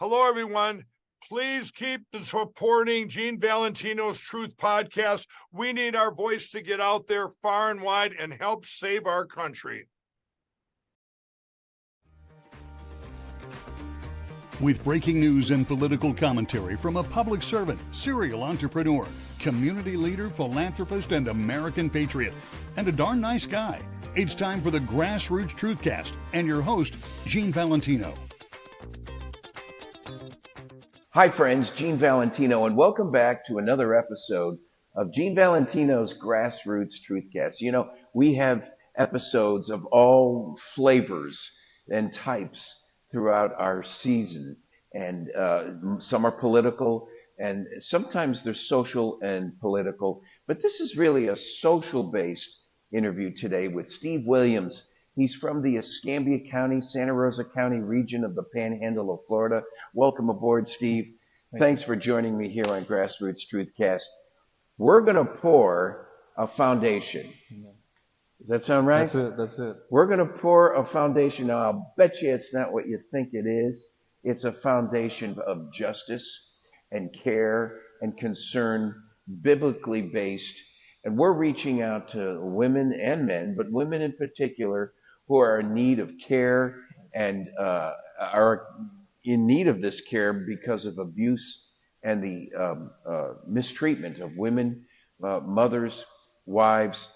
Hello, everyone. Please keep supporting Gene Valentino's Truth Podcast. We need our voice to get out there far and wide and help save our country. With breaking news and political commentary from a public servant, serial entrepreneur, community leader, philanthropist, and American patriot, and a darn nice guy, it's time for the GrassRoots TruthCast and your host, Gene Valentino. Hi friends, Gene Valentino, and welcome back to another episode of Gene Valentino's GrassRoots TruthCast. You know, we have episodes of all flavors and types throughout our season, and some are political, and sometimes they're social and political, but this is really a social-based interview today with Steve Williams. He's from the Escambia County, Santa Rosa County region of the Panhandle of Florida. Welcome aboard, Steve. Thanks for joining me here on GrassRoots TruthCast. We're going to pour a foundation. Does that sound right? That's it. We're going to pour a foundation. Now, I'll bet you it's not what you think it is. It's a foundation of justice and care and concern, biblically based. And we're reaching out to women and men, but women in particular, who are in need of care and are in need of this care because of abuse and the mistreatment of women, mothers, wives,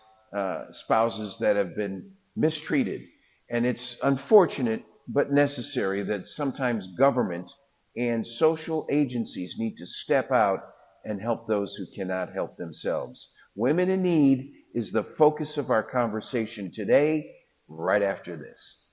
spouses that have been mistreated. And it's unfortunate but necessary that sometimes government and social agencies need to step out and help those who cannot help themselves. Women in Need is the focus of our conversation today, right after this.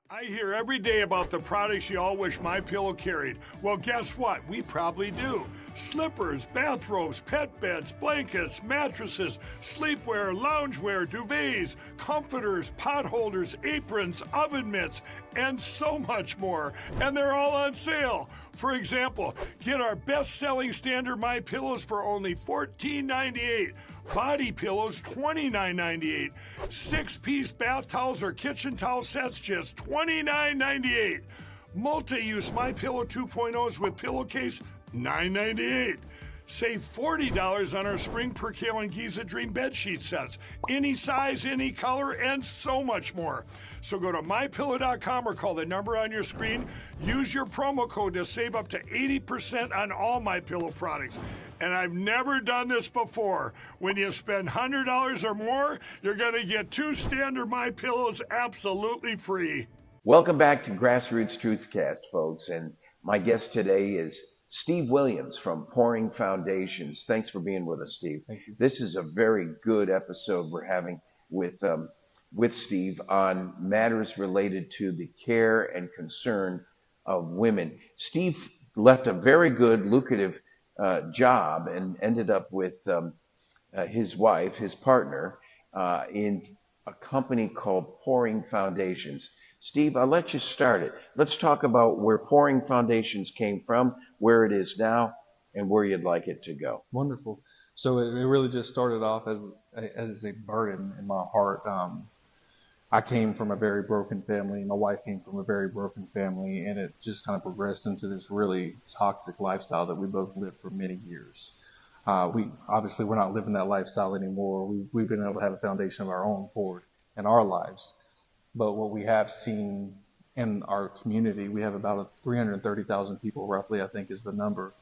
I hear every day about the products you all wish MyPillow carried. Well, guess what? We probably do. Slippers, bathrobes, pet beds, blankets, mattresses, sleepwear, loungewear, duvets, comforters, pot holders, aprons, oven mitts, and so much more. And they're all on sale. For example, get our best-selling standard MyPillows for only $14.98. Body pillows, $29.98. 6-piece bath towels or kitchen towel sets, just $29.98. Multi-use MyPillow 2.0s with pillowcase, $9.98. Save $40 on our Spring Percale and Giza Dream bedsheet sets. Any size, any color, and so much more. So go to MyPillow.com or call the number on your screen. Use your promo code to save up to 80% on all MyPillow products. And I've never done this before. When you spend $100 or more, you're going to get 2 standard MyPillows absolutely free. Welcome back to GrassRoots TruthCast, folks. And my guest today is Steve Williams from Pouring Foundations. Thanks for being with us, Steve. Thank you. This is a very good episode we're having with Steve on matters related to the care and concern of women. Steve left a very good, lucrative job and ended up with his wife, his partner, in a company called Pouring Foundations. Steve, I'll let you start it. Let's talk about where Pouring Foundations came from, where it is now, and where you'd like it to go. Wonderful. So it really just started off as a burden in my heart. I came from a very broken family. My wife came from a very broken family, and it just kind of progressed into this really toxic lifestyle that we both lived for many years. We're not living that lifestyle anymore. We've been able to have a foundation of our own forward in our lives. But what we have seen in our community, we have about 330,000 people, roughly, I think is the number.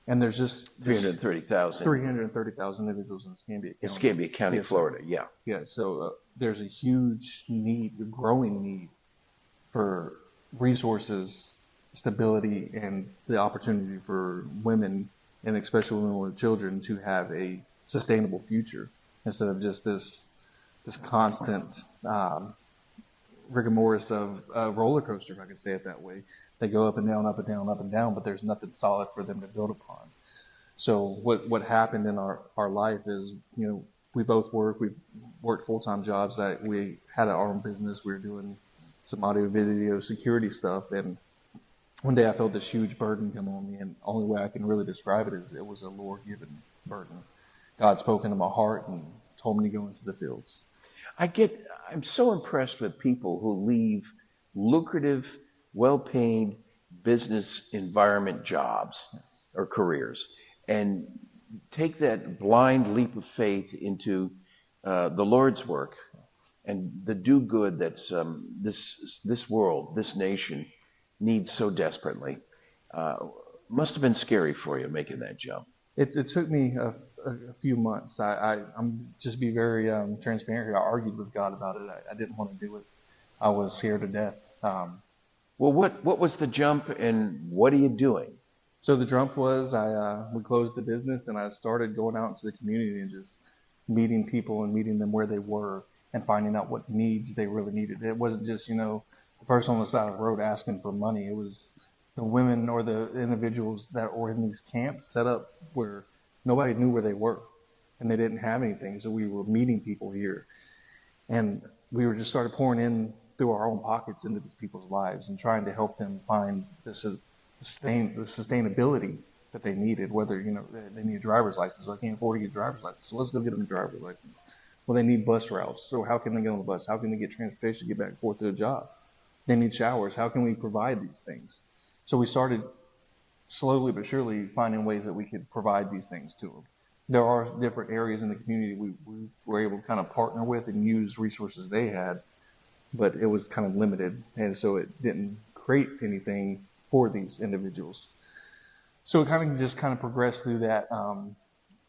And there's just 330,000. 330,000 individuals in Escambia County. Escambia County, yes, Florida, yeah. Yeah, so there's a huge need, a growing need for resources, stability, and the opportunity for women, and especially women with children, to have a sustainable future instead of just this constant rigor mortis of a roller coaster, if I could say it that way. They go up and down, up and down, up and down, but there's nothing solid for them to build upon. So what happened in our life is, we both we worked full-time jobs, that we had our own business. We were doing some audio video security stuff, and one day I felt this huge burden come on me, and the only way I can really describe it is it was a Lord-given burden. God spoke into my heart and told me to go into the fields. I'm so impressed with people who leave lucrative, well-paid, business environment jobs or careers, and take that blind leap of faith into the Lord's work and the do good that's this world, this nation needs so desperately. Must have been scary for you making that jump. It took me a few months. I'm just be very transparent here. I argued with God about it. I didn't want to do it. I was scared to death. Well, what was the jump, and what are you doing? So the jump was we closed the business, and I started going out into the community and just meeting people and meeting them where they were and finding out what needs they really needed. It wasn't just, the person on the side of the road asking for money. It was the women or the individuals that were in these camps set up where nobody knew where they were and they didn't have anything. So we were meeting people here, and we were just started pouring in through our own pockets into these people's lives and trying to help them find the sustainability that they needed, whether, they need a driver's license. Well, I can't afford to get a driver's license, so let's go get them a driver's license. Well, they need bus routes, so how can they get on the bus? How can they get transportation to get back and forth to the job? They need showers. How can we provide these things? So we started slowly but surely finding ways that we could provide these things to them. There are different areas in the community we were able to kind of partner with and use resources they had, but it was kind of limited, and so it didn't create anything for these individuals. So it kind of progressed through that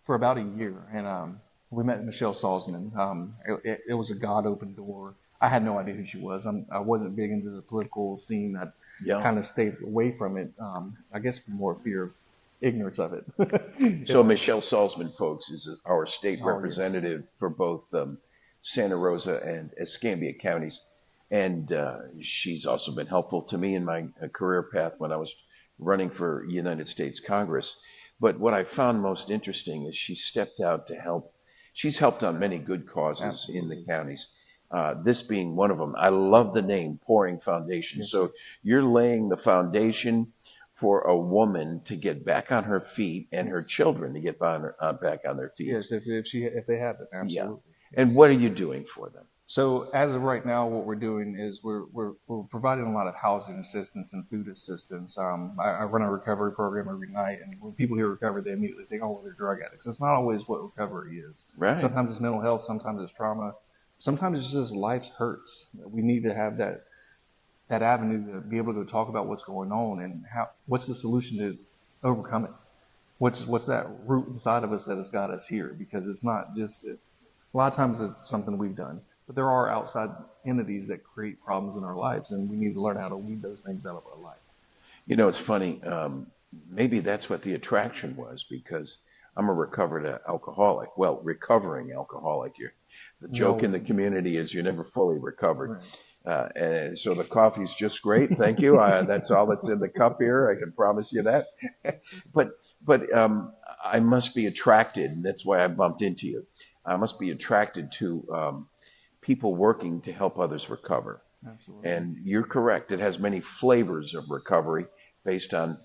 for about a year, and we met Michelle Salzman. It was a God-opened door. I had no idea who she was. I wasn't big into the political scene. I kind of stayed away from it, I guess for more fear of ignorance of it. So Michelle Salzman, folks, is our state representative for both Santa Rosa and Escambia counties. And she's also been helpful to me in my career path when I was running for United States Congress. But what I found most interesting is she stepped out to help. She's helped on many good causes in the counties, this being one of them. I love the name, Pouring Foundation. Yes. So you're laying the foundation for a woman to get back on her feet and her children to get back on their feet. Yes, if they have it, absolutely. Yeah. And what are you doing for them? So as of right now, what we're doing is we're providing a lot of housing assistance and food assistance. I run a recovery program every night, and when people hear recovery, they immediately think, oh, they're drug addicts. It's not always what recovery is. Right. Sometimes it's mental health, sometimes it's trauma, sometimes it's just life's hurts. We need to have that avenue to be able to talk about what's going on and what's the solution to overcome it. What's that root inside of us that has got us here? Because it's not just a lot of times it's something we've done. But there are outside entities that create problems in our lives, and we need to learn how to weed those things out of our life. It's funny. Maybe that's what the attraction was, because I'm a recovered alcoholic. Well, recovering alcoholic. The joke in the community is you're never fully recovered. Right. And so the coffee's just great. Thank you. That's all that's in the cup here. I can promise you that. But I must be attracted, and that's why I bumped into you. I must be attracted to people working to help others recover. Absolutely. And you're correct. It has many flavors of recovery based on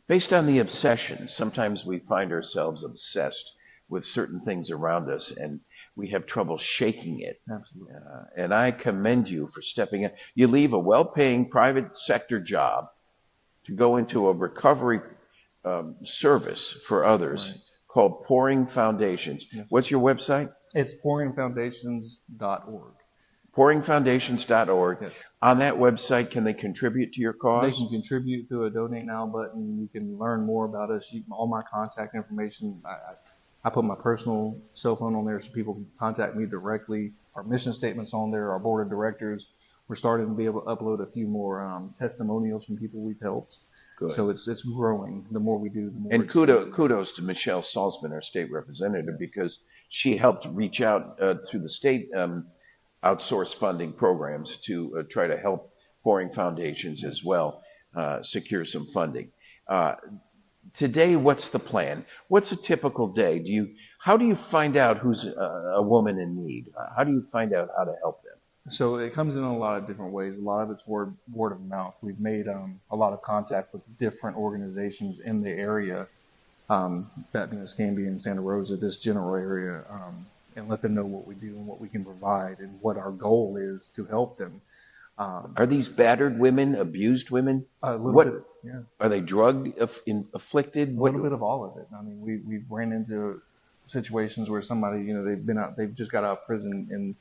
the obsession. Sometimes we find ourselves obsessed with certain things around us, and we have trouble shaking it. Absolutely. And I commend you for stepping in. You leave a well-paying private sector job to go into a recovery service for others. Right. Called Pouring Foundations. Yes. What's your website? It's pouringfoundations.org. Pouringfoundations.org. Yes. On that website, can they contribute to your cause? They can contribute through a Donate Now button. You can learn more about us. All my contact information. I put my personal cell phone on there so people can contact me directly. Our mission statement's on there. Our board of directors. We're starting to be able to upload a few more testimonials from people we've helped. Good. So it's growing. The more we do, the more. And kudos to Michelle Salzman, our state representative, yes, because she helped reach out through the state outsource funding programs to try to help Pouring Foundations as well secure some funding. Today, what's the plan? What's a typical day? How do you find out who's a woman in need? How do you find out how to help them? So it comes in a lot of different ways. A lot of it's word of mouth. We've made a lot of contact with different organizations in the area, that being Escambia and Santa Rosa, this general area, and let them know what we do and what we can provide and what our goal is to help them. Are these battered women, abused women? A little What bit, yeah. are they drug afflicted? A little bit of all of it. I mean, we ran into situations where somebody, they've just got out of prison and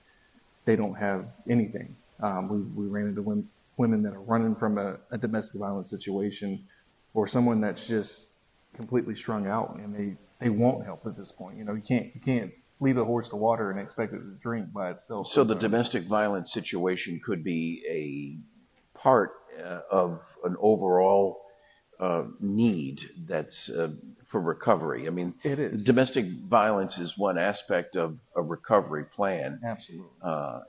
they don't have anything. We ran into women that are running from a domestic violence situation, or someone that's just completely strung out and they won't help at this point. You can't lead a horse to water and expect it to drink by itself. So the domestic violence situation could be a part of an overall need that's for recovery. I mean, it is. Domestic violence is one aspect of a recovery plan. Absolutely.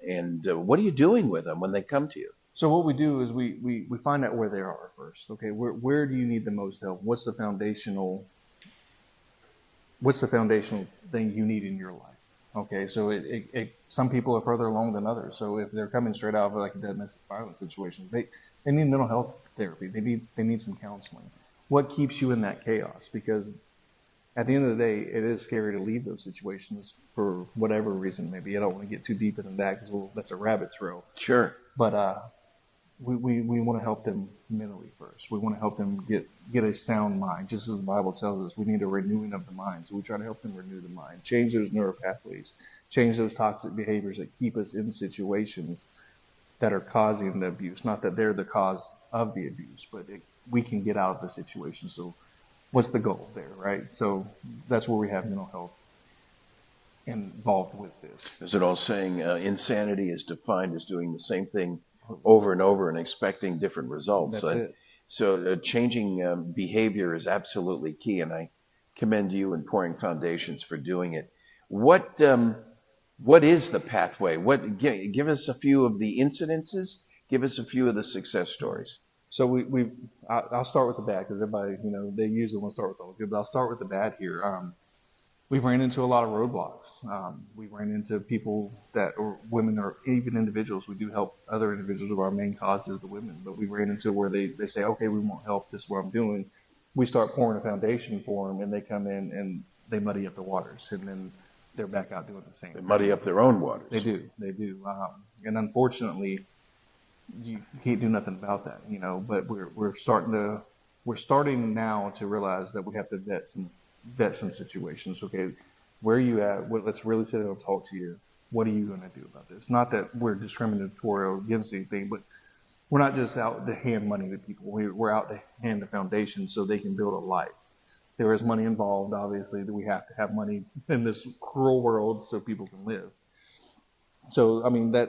And what are you doing with them when they come to you? So what we do is we find out where they are first. Okay, where do you need the most help? What's the foundational thing you need in your life? Okay, so some people are further along than others. So if they're coming straight out of like a domestic violence situation, they need mental health therapy. They need some counseling. What keeps you in that chaos? Because at the end of the day, it is scary to leave those situations for whatever reason. Maybe I don't want to get too deep into that because that's a rabbit trail. Sure. But we want to help them mentally first. We want to help them get a sound mind. Just as the Bible tells us, we need a renewing of the mind. So we try to help them renew the mind, change those neural pathways, change those toxic behaviors that keep us in situations that are causing the abuse. Not that they're the cause of the abuse, but we can get out of the situation. So what's the goal there, right? So that's where we have mental health involved with this. Is it all saying insanity is defined as doing the same thing over and over and expecting different results? That's it. So changing behavior is absolutely key, and I commend you and Pouring Foundations for doing it. What is the pathway? Give us a few of the incidences. Give us a few of the success stories. So I'll start with the bad because everybody, they usually want to start with all the good, but I'll start with the bad here. We've ran into a lot of roadblocks. We've ran into people that are women or even individuals. We do help other individuals, but our main cause is the women. But we ran into where they say, okay, we won't help. This is what I'm doing. We start pouring a foundation for them, and they come in and they muddy up the waters, and then they're back out doing the same thing. They muddy up their own waters. They do. And unfortunately, you can't do nothing about that, But we're starting now to realize that we have to vet some situations. Okay, where are you at? Let's really sit down and talk to you. What are you going to do about this? Not that we're discriminatory against anything, but we're not just out to hand money to people. We're out to hand a foundation so they can build a life. There is money involved, obviously, that we have to have money in this cruel world so people can live. So,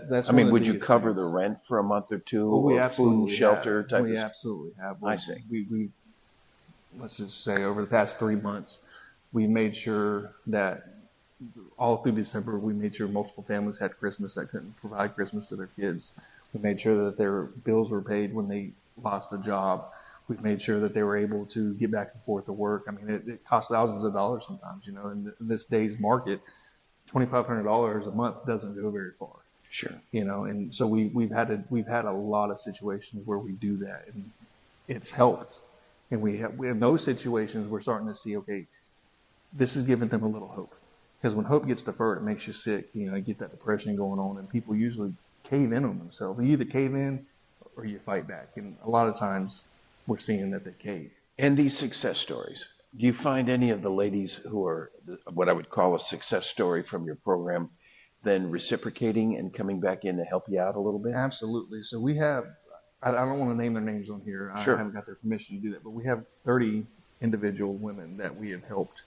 that's. Would you cover the rent for a month or two, or food and shelter type? We absolutely have. I see. We let's just say over the past 3 months, we made sure that all through December, we made sure multiple families had Christmas that couldn't provide Christmas to their kids. We made sure that their bills were paid when they lost a job. We made sure that they were able to get back and forth to work. It costs thousands of dollars sometimes, in this day's market. $2,500 a month doesn't go very far. Sure. And so we've had a lot of situations where we do that, and it's helped. And we in those situations, we're starting to see, okay, this is giving them a little hope. Because when hope gets deferred, it makes you sick. You get that depression going on, and people usually cave in on themselves. You either cave in or you fight back. And a lot of times we're seeing that they cave. And these success stories, do you find any of the ladies who are what I would call a success story from your program then reciprocating and coming back in to help you out a little bit? Absolutely. So we have, I don't want to name their names on here. Sure. I haven't got their permission to do that, but we have 30 individual women that we have helped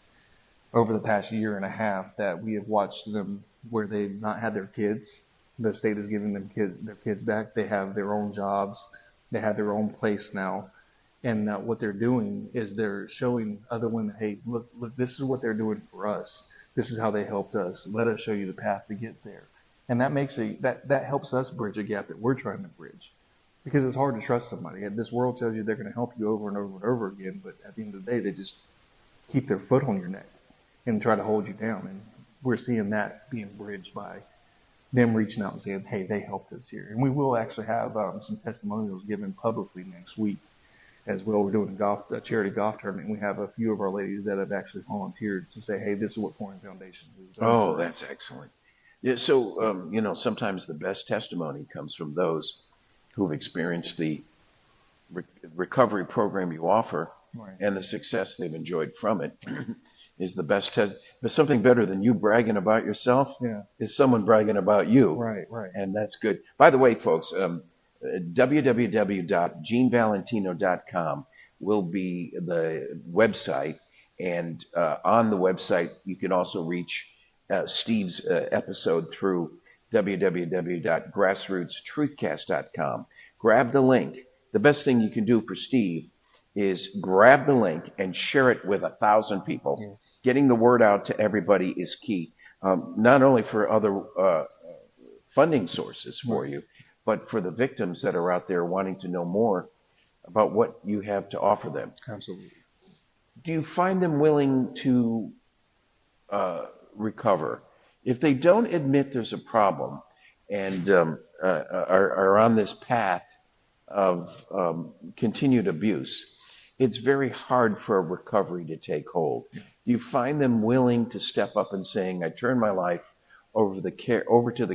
over the past year and a half that we have watched them where they've not had their kids. The state is giving them their kids back. They have their own jobs. They have their own place now. And what they're doing is they're showing other women, hey, look, this is what they're doing for us. This is how they helped us. Let us show you the path to get there. And that makes that helps us bridge a gap that we're trying to bridge. Because it's hard to trust somebody. This world tells you they're going to help you over and over and over again, but at the end of the day, they just keep their foot on your neck and try to hold you down. And we're seeing that being bridged by them reaching out and saying, hey, they helped us here. And we will actually have some testimonials given publicly next week as well. We're doing a charity golf tournament, and we have a few of our ladies that have actually volunteered to say, hey, this is what Pouring Foundation is doing. Oh, that's excellent. Yeah, so, sometimes the best testimony comes from those who've experienced the recovery program you offer Right. and the success they've enjoyed from it is the best test. There's something better than you bragging about yourself. Yeah. Is someone bragging about you. Right. Right. And that's good. By the way, folks, www.genevalentino.com will be the website. And on the website, you can also reach Steve's episode through www.grassrootstruthcast.com. Grab the link. The best thing you can do for Steve is grab the link and share it with 1,000 people. Yes. Getting the word out to everybody is key, not only for other funding sources for you, but for the victims that are out there wanting to know more about what you have to offer them. Absolutely. Do you find them willing to recover? If they don't admit there's a problem and are on this path of continued abuse, it's very hard for a recovery to take hold. Do you find them willing to step up and saying, I turn my life over to the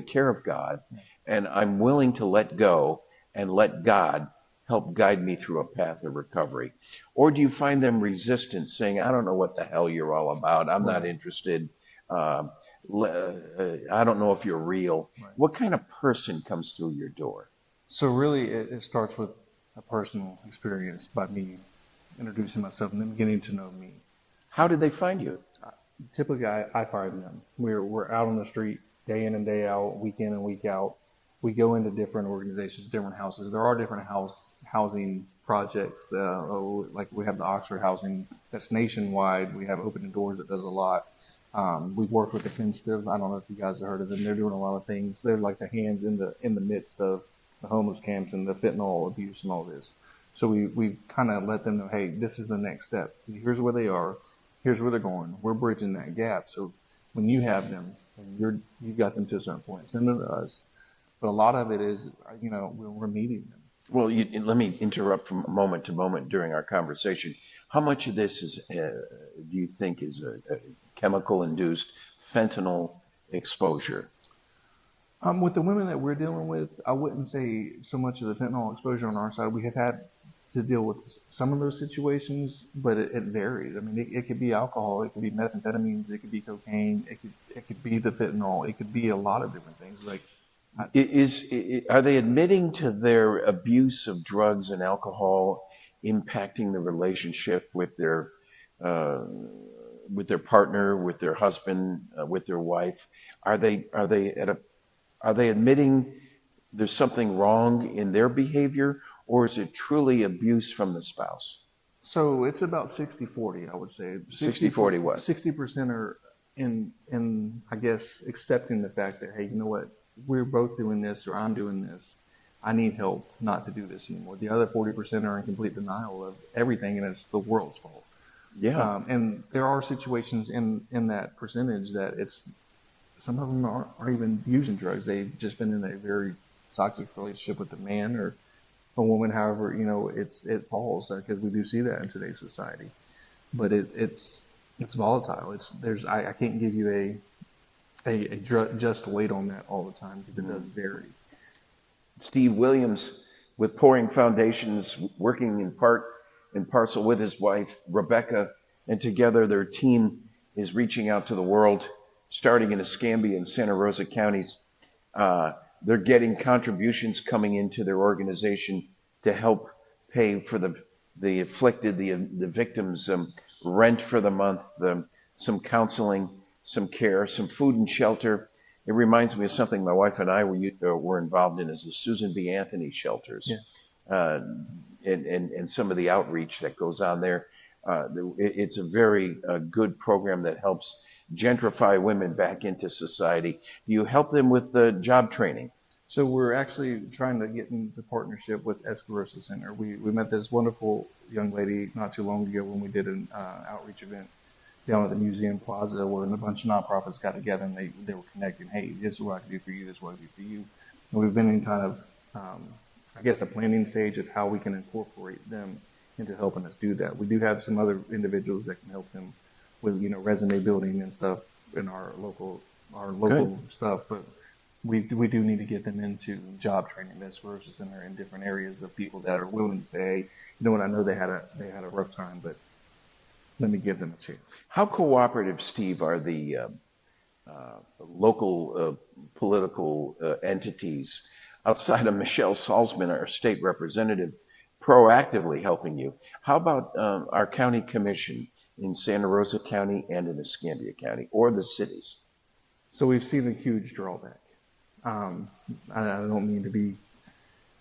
care of God, and I'm willing to let go and let God help guide me through a path of recovery? Or do you find them resistant, saying, I don't know what the hell you're all about. I'm not interested. I don't know if you're real. Right. What kind of person comes through your door? So really, it starts with a personal experience by me introducing myself and them getting to know me. How did they find you? Typically, I find them. We're out on the street day in and day out, week in and week out. We go into different organizations, different houses. There are different housing projects. Like we have the Oxford Housing that's nationwide. We have Opening Doors that does a lot. We've worked with Defensive. I don't know if you guys have heard of them. They're doing a lot of things. They're like the hands in the midst of the homeless camps and the fentanyl abuse and all this. So we kind of let them know, hey, this is the next step. Here's where they are. Here's where they're going. We're bridging that gap. So when you have them, and you've got them to a certain point, send them to us. But a lot of it is, we're meeting them. Well, let me interrupt from moment to moment during our conversation. How much of this is, do you think, is a chemical-induced fentanyl exposure? With the women that we're dealing with, I wouldn't say so much of the fentanyl exposure on our side. We have had to deal with some of those situations, but it varies. I mean, it could be alcohol, it could be methamphetamines, it could be cocaine, it could be the fentanyl, it could be a lot of different things. Like, are they admitting to their abuse of drugs and alcohol impacting the relationship with their partner, with their husband, with their wife? Are they admitting there's something wrong in their behavior, or is it truly abuse from the spouse? So it's about 60-40, I would say. 60-40 what? 60% are in, I guess, accepting the fact that, hey, you know what, we're both doing this, or I'm doing this. I need help not to do this anymore. The other 40% are in complete denial of everything, and it's the world's fault. Yeah. And there are situations in that percentage that some of them aren't even using drugs. They've just been in a very toxic relationship with the man or a woman, however, it falls, because we do see that in today's society. But it's volatile. I can't give you a just weight on that all the time, because it does vary. Steve Williams with Pouring Foundations, working in part and parcel with his wife, Rebecca, and together their team is reaching out to the world, starting in Escambia and Santa Rosa counties. They're getting contributions coming into their organization to help pay for the afflicted, the victims, rent for the month, some counseling, some care, some food and shelter. It reminds me of something my wife and I were involved in, is the Susan B. Anthony shelters. Yes. And some of the outreach that goes on there. It's a very good program that helps gentrify women back into society. Do you help them with the job training? So we're actually trying to get into partnership with Escarosa Center. We met this wonderful young lady not too long ago when we did an outreach event down at the Museum Plaza, where a bunch of nonprofits got together and they were connecting. Hey, this is what I can do for you. This is what I can do for you. And we've been in kind of, I guess, a planning stage of how we can incorporate them into helping us do that. We do have some other individuals that can help them with, resume building and stuff in our local stuff. But we do need to get them into job training, that sclerosis center, in different areas of people that are willing to say, hey, you know what, I know they had a rough time, but let me give them a chance. How cooperative, Steve, are the local political entities outside of Michelle Salzman, our state representative, proactively helping you? How about our county commission in Santa Rosa County and in Escambia County, or the cities? So we've seen a huge drawback. I don't mean to be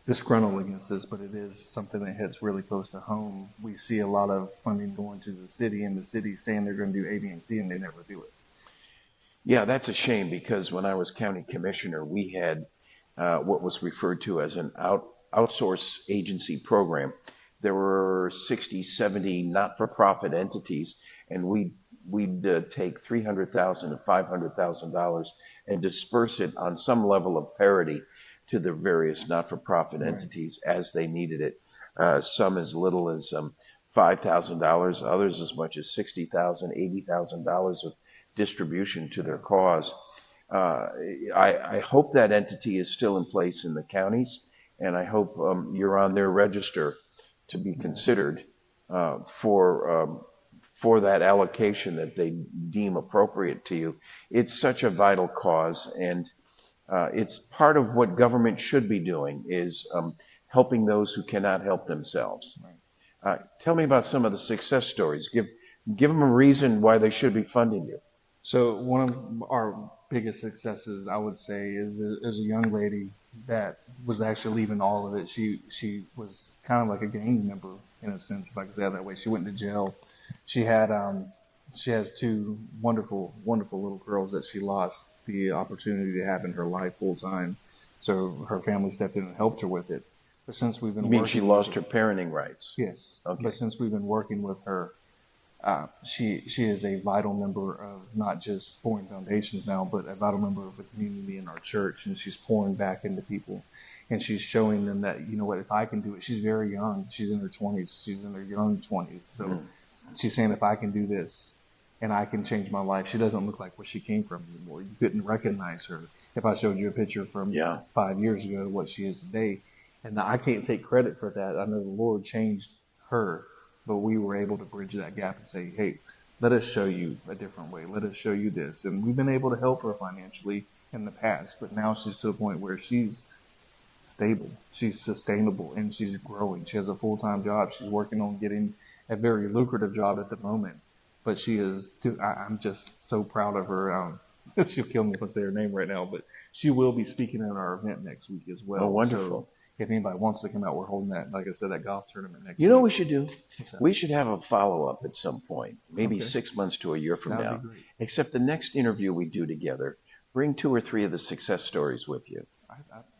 disgruntled against this, but it is something that hits really close to home. We see a lot of funding going to the city, and the city saying they're going to do A, B, and C, and they never do it. Yeah, that's a shame, because when I was county commissioner, we had what was referred to as an outsource agency program. There were 60, 70 not-for-profit entities, and we'd take $300,000 to $500,000 and disperse it on some level of parity to the various not-for-profit entities as they needed it. Some as little as $5,000, others as much as $60,000, $80,000 of distribution to their cause. I hope that entity is still in place in the counties, and I hope you're on their register to be considered for that allocation that they deem appropriate to you. It's such a vital cause, and it's part of what government should be doing, is helping those who cannot help themselves. Tell me about some of the success stories. Give them a reason why they should be funding you. So one of our biggest successes, I would say, is a young lady that was actually leaving all of it. She was kind of like a gang member, in a sense, if I could say it that way. She went to jail. She has two wonderful little girls that she lost the opportunity to have in her life full time. So her family stepped in and helped her with it. But since we've been You mean she lost her parenting rights? Yes. Okay. But since we've been working with her, she is a vital member of not just Pouring Foundations now, but a vital member of the community in our church, and she's pouring back into people, and she's showing them that, you know what, if I can do it. She's very young. She's in her 20s. She's in her young 20s. So she's saying, if I can do this and I can change my life. She doesn't look like where she came from anymore. You couldn't recognize her if I showed you a picture from 5 years ago to what she is today. And I can't take credit for that. I know the Lord changed her, but we were able to bridge that gap and say, hey, let us show you a different way. Let us show you this. And we've been able to help her financially in the past, but now she's to a point where she's stable, she's sustainable, and she's growing. She has a full-time job. She's working on getting a very lucrative job at the moment, but she is, I'm just so proud of her. She'll kill me if I say her name right now, but she will be speaking at our event next week as well. Oh, wonderful. So if anybody wants to come out, we're holding that, like I said, that golf tournament next week. You know what we should do? We should have a follow-up at some point, maybe 6 months to a year from That'd now. be great. Except the next interview we do together, bring 2 or 3 of the success stories with you.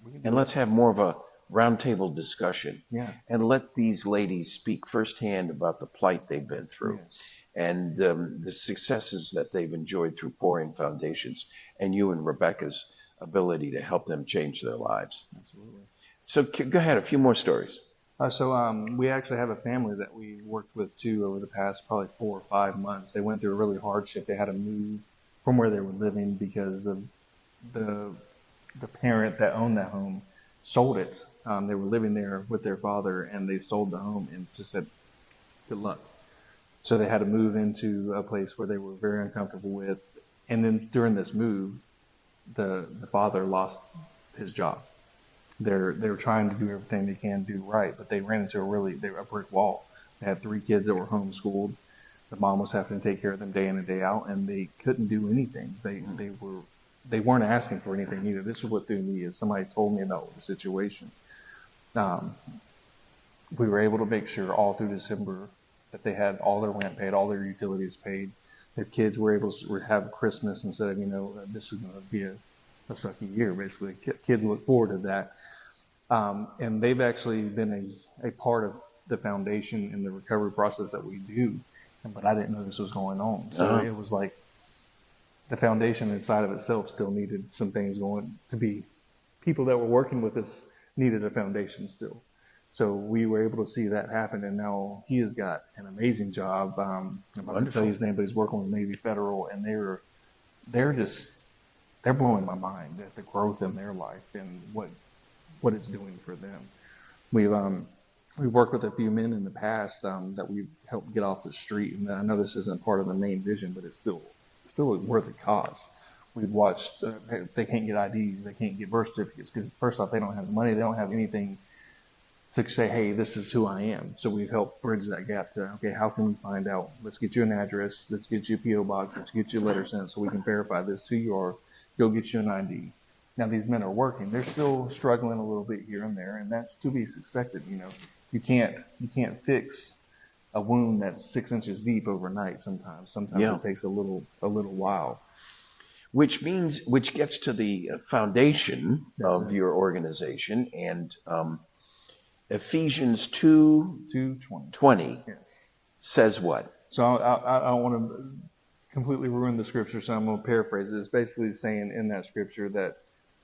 We can do And let's have more of a roundtable discussion. Yeah. And let these ladies speak firsthand about the plight they've been through. Yes. And the successes that they've enjoyed through Pouring Foundations, and you and Rebecca's ability to help them change their lives. Absolutely. So go ahead, a few more stories. So we actually have a family that we worked with too over the past probably 4 or 5 months. They went through a really hardship. They had to move from where they were living because of the parent that owned that home sold it. They were living there with their father, and they sold the home and just said, good luck. So they had to move into a place where they were very uncomfortable with. And then during this move, the father lost his job. They were trying to do everything they can do right, but they ran into a brick wall. They had 3 kids that were homeschooled. The mom was having to take care of them day in and day out, and they couldn't do anything. They weren't asking for anything either. This is what threw me is somebody told me about the situation. We were able to make sure all through December that they had all their rent paid, all their utilities paid. Their kids were able to have Christmas instead of, this is going to be a sucky year, basically. Kids look forward to that. And they've actually been a part of the foundation in the recovery process that we do. But I didn't know this was going on. So it was like the foundation inside of itself still needed some things going to be. People that were working with us needed a foundation still. So we were able to see that happen, and now he has got an amazing job. I'm about to tell you his name, but he's working with Navy Federal, and they're just they're blowing my mind at the growth in their life and what it's doing for them. We've worked with a few men in the past that we've helped get off the street, and I know this isn't part of the main vision, but it's still a worthy cause. We've watched they can't get IDs, they can't get birth certificates because first off they don't have the money, they don't have anything to say, hey, this is who I am. So we've helped bridge that gap to, okay, how can we find out? Let's get you an address, let's get you a P.O. box, let's get you a letter sent so we can verify this who you are, go get you an ID. Now these men are working. They're still struggling a little bit here and there, and that's to be expected. You know, you can't fix a wound that's 6 inches deep overnight sometimes. Sometimes it takes a little while. Which gets to the foundation of your organization, and Ephesians 2:20 says what? So I don't want to completely ruin the scripture, so I'm going to paraphrase it. It's basically saying in that scripture that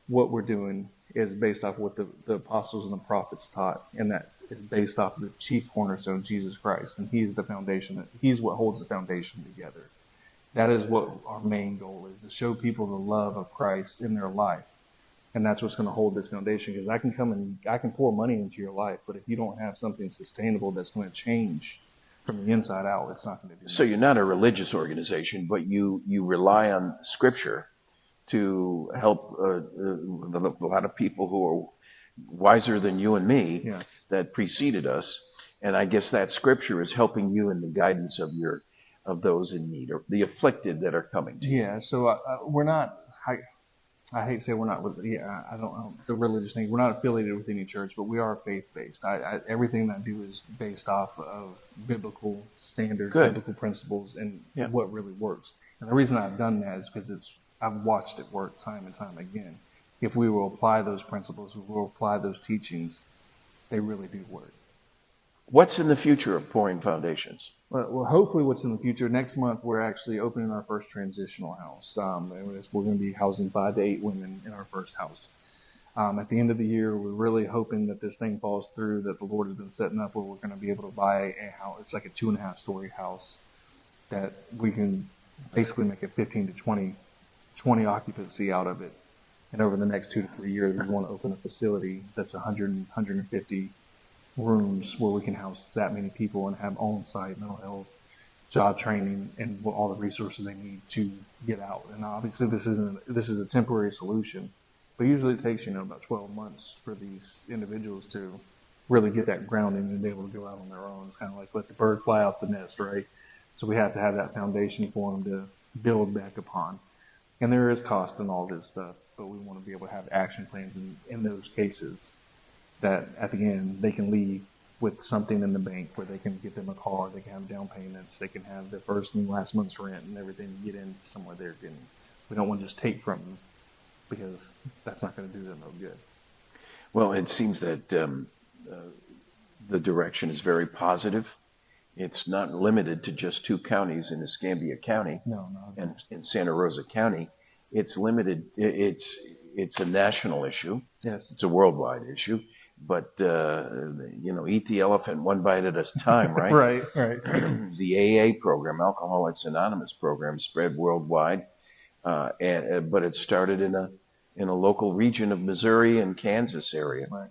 what we're doing is based off what the apostles and the prophets taught, and that it's based off of the chief cornerstone, Jesus Christ, and He's the foundation. He's what holds the foundation together. That is what our main goal is, to show people the love of Christ in their life. And that's what's going to hold this foundation, because I can pour money into your life, but if you don't have something sustainable that's going to change from the inside out, it's not going to do So you're not a religious organization, but you rely on Scripture to help a lot of people who are wiser than you and me that preceded us. And I guess that Scripture is helping you in the guidance of those in need, or the afflicted that are coming to you. Yeah, so we're not... I hate to say we're not, I don't the religious thing. We're not affiliated with any church, but we are faith-based. Everything that I do is based off of biblical standards, biblical principles, and what really works. And the reason I've done that is because I've watched it work time and time again. If we will apply those principles, if we will apply those teachings, they really do work. What's in the future of Pouring Foundations? Well, hopefully what's in the future, next month we're actually opening our first transitional house. We're going to be housing 5 to 8 women in our first house. At the end of the year, we're really hoping that this thing falls through, that the Lord has been setting up where we're going to be able to buy a house. It's like a 2.5-story house that we can basically make a 15 to 20 occupancy out of it. And over the next 2 to 3 years, we want to open a facility that's 150 rooms where we can house that many people and have on-site mental health, job training, and all the resources they need to get out. And obviously this is a temporary solution, but usually it takes about 12 months for these individuals to really get that grounding and be able to go out on their own. It's kind of like let the bird fly out the nest, right? So we have to have that foundation for them to build back upon. And there is cost in all this stuff, but we want to be able to have action plans in those cases that at the end they can leave with something in the bank where they can get them a car, they can have down payments, they can have their first and last month's rent and everything to get in somewhere they're getting. We don't want to just take from them because that's not going to do them no good. Well, it seems that the direction is very positive. It's not limited to just 2 counties in Escambia County and in Santa Rosa County. It's limited. It's a national issue. Yes. It's a worldwide issue. But, eat the elephant one bite at a time, right? Right. The AA program, Alcoholics Anonymous program, spread worldwide. But it started in a local region of Missouri and Kansas area. Right.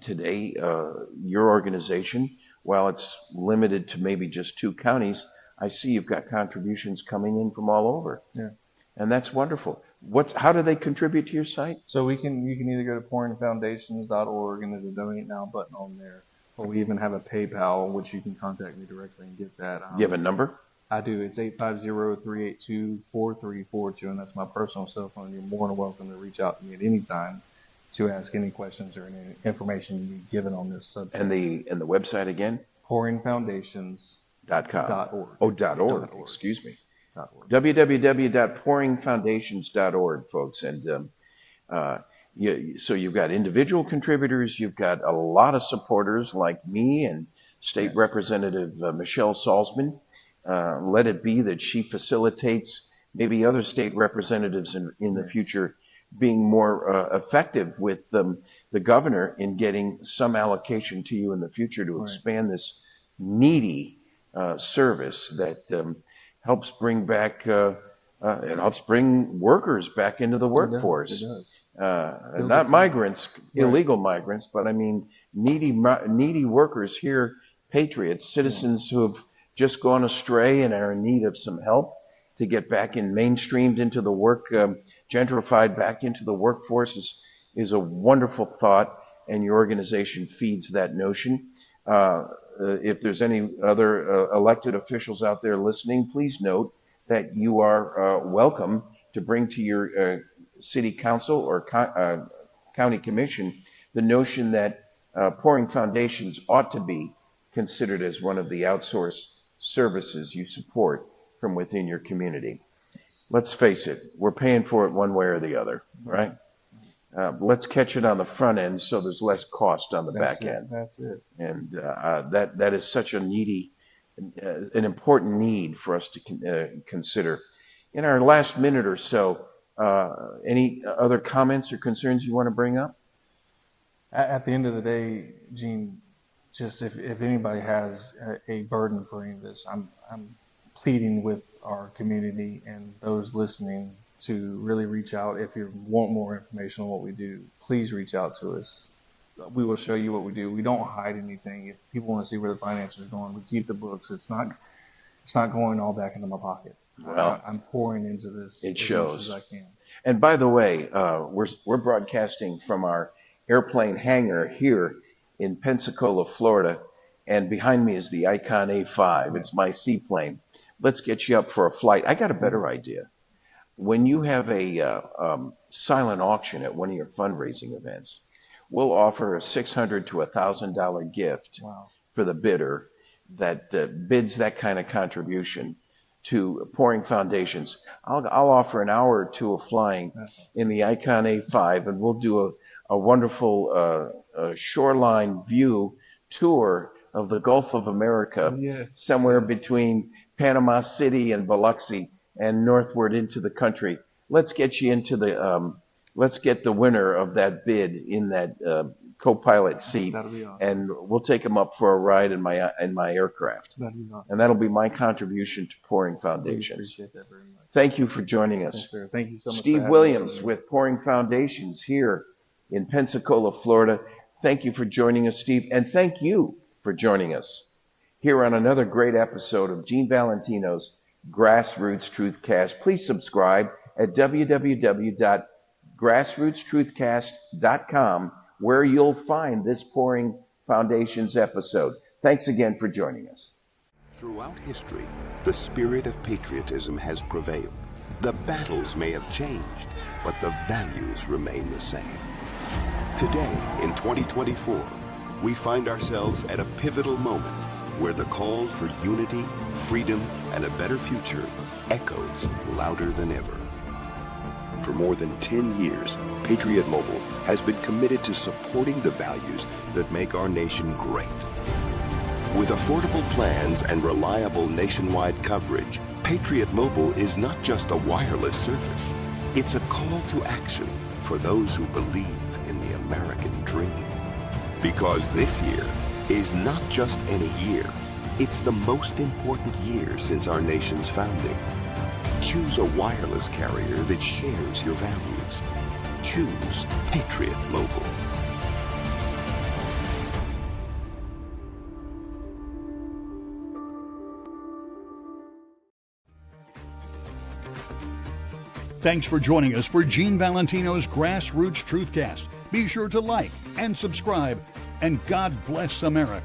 Today, your organization, while it's limited to maybe just 2 counties, I see you've got contributions coming in from all over. Yeah. And that's wonderful. How do they contribute to your site? So you can either go to pouringfoundations.org and there's a donate now button on there, or we even have a PayPal, which you can contact me directly and get that. You have a number? I do. It's 850-382-4342, and that's my personal cell phone. You're more than welcome to reach out to me at any time to ask any questions or any information you need given on this subject. And the website again? pouringfoundations.org. Oh, .org. Excuse me. www.pouringfoundations.org, folks. And so you've got individual contributors, you've got a lot of supporters like me and State Representative Michelle Salzman. Let it be that she facilitates maybe other state representatives in the future being more effective with the governor in getting some allocation to you in the future to expand this needy service that helps bring back It helps bring workers back into the workforce. It does. Not migrants, illegal migrants, but I mean needy workers here, patriots, citizens who have just gone astray and are in need of some help to get back mainstreamed into the gentrified back into the workforce is a wonderful thought, and your organization feeds that notion. If there's any other elected officials out there listening, please note that you are welcome to bring to your city council or county commission the notion that pouring foundations ought to be considered as one of the outsourced services you support from within your community. Let's face it, we're paying for it one way or the other, right? Let's catch it on the front end so there's less cost on the back end. That's it. And that is such a an important need for us to consider. In our last minute or so, any other comments or concerns you want to bring up? At the end of the day, Gene, just if anybody has a burden for any of this, I'm pleading with our community and those listening to really reach out. If you want more information on what we do, please reach out to us. We will show you what we do. We don't hide anything. If people want to see where the finances are going, we keep the books. It's not going all back into my pocket. Well, I'm pouring into this it as shows much as I can. And by the way, we're broadcasting from our airplane hangar here in Pensacola, Florida, and behind me is the Icon A5. It's my seaplane. Let's get you up for a flight. I got a better idea. When you have a silent auction at one of your fundraising events, we'll offer a $600 to $1,000 gift for the bidder that bids that kind of contribution to pouring foundations. I'll offer an hour or two of flying in the Icon A5, and we'll do a wonderful shoreline view tour of the Gulf of America, somewhere between Panama City and Biloxi and northward into the country. Let's get you into let's get the winner of that bid in that co-pilot seat. That'll be awesome. And we'll take him up for a ride in my aircraft. That'll be awesome. And that'll be my contribution to pouring foundations. Appreciate that very much. Thank you for joining us. Yes, sir. Thank you so much. Steve Williams with Pouring Foundations here in Pensacola, Florida. Thank you for joining us, Steve. And thank you for joining us here on another great episode of Gene Valentino's GrassRoots TruthCast. Please subscribe at www.grassrootstruthcast.com, where you'll find this Pouring Foundations episode. Thanks again for joining us. Throughout history, the spirit of patriotism has prevailed. The battles may have changed, but the values remain the same. Today, in 2024, we find ourselves at a pivotal moment where the call for unity, freedom, and a better future echoes louder than ever. For more than 10 years, Patriot Mobile has been committed to supporting the values that make our nation great. With affordable plans and reliable nationwide coverage, Patriot Mobile is not just a wireless service. It's a call to action for those who believe in the American dream. Because this year is not just any year, it's the most important year since our nation's founding. Choose a wireless carrier that shares your values. Choose Patriot Mobile. Thanks for joining us for Gene Valentino's GrassRoots TruthCast. Be sure to like and subscribe, and God bless America.